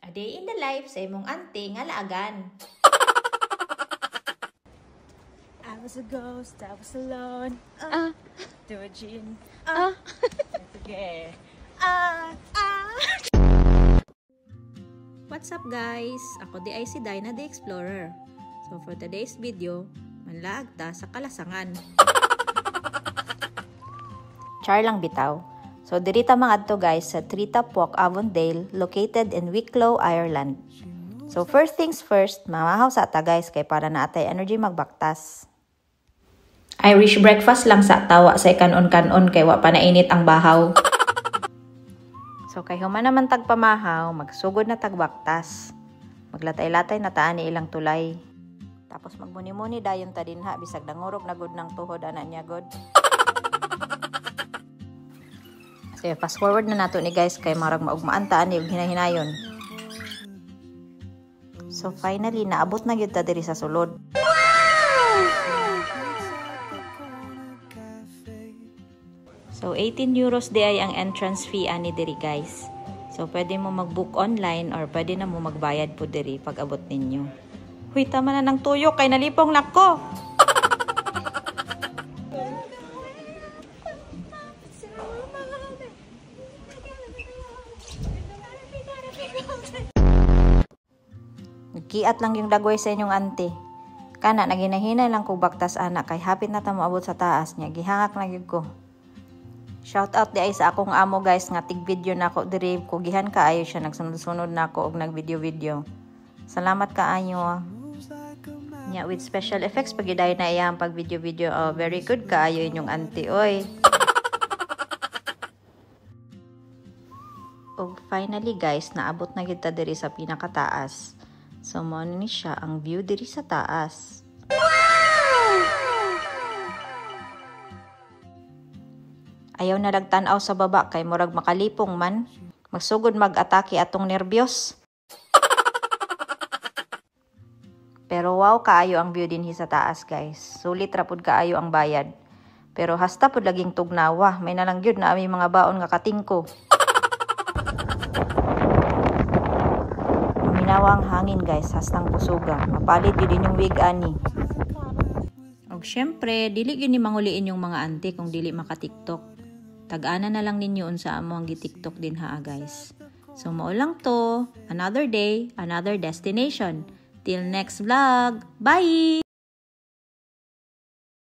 A day in the life sa imong auntie nga laagan. I was a ghost, I was alone. To a gin. Sige. What's up guys? Ako di ay si Dinah the Explorer. So for today's video, manlaag ta sa Kalasangan. Char lang bitaw. So diri ta mangadto guys sa Treetop Walk, Avondale, located in Wicklow, Ireland. So first things first, mamahaw sa ta guys kay para na atay energy magbaktas. Irish breakfast lang sa tawa sa kanon-kanon kay wa pa nainit ang bahaw. So kay human naman tagpamahaw, magsugod na tagbaktas. Maglatay-latay na taan ni ilang tulay. Tapos magmuni-muni dayon ta dinha bisag nangurog na gud ng tuhod ana niya god. So fast forward na nato ni guys kay marag maugmaan taan ni og hinahinayon. So finally naabot na gyud ta diri sa sulod. So, 18 euros di ay ang entrance fee ani diri guys. So, pwede mo mag-book online or pwede na mo magbayad po diri pag abot ninyo. Huy, tama na ng tuyo kay nalipong nako. Nagkiat lang yung dagoy sa inyong auntie. Kana, naginahinay lang kong baktas anak kay hapit na ta moabot sa taas niya. Gihangak na gyud ko. Shout out di ay sa akong amo guys nga tig-video na ako diri kugihan kaayo siya nagsunod-sunod na ako og nag-video-video. Salamat kaayo. Nya with special effects pag iday na iyang pag video-video. Oh, very good kaayo inyong auntie oy. Og finally guys, naabot na gyud ta diri sa pinakataas. So mo ni siya ang view diri sa taas. Ayaw na nagtanaw sa baba kay murag makalipong man. Magsugod mag-atake atong nervyos. Pero wow kaayo ang view dinhi sa taas guys. Sulit ra pud kaayo ang bayad. Pero hasta pud laging tugnawa. May nalang gyud na aming mga baon nga katingko. Minawa ang hangin guys, hastang pusuga. Mapalit gyud inyong wig ani. Og syempre, dili gyud ni manguliin yung mga auntie kung dili maka-TikTok. Tag-ana na lang ninyo unsa amo ang gi-TikTok din ha guys. So mao lang to, another day, another destination. Till next vlog. Bye!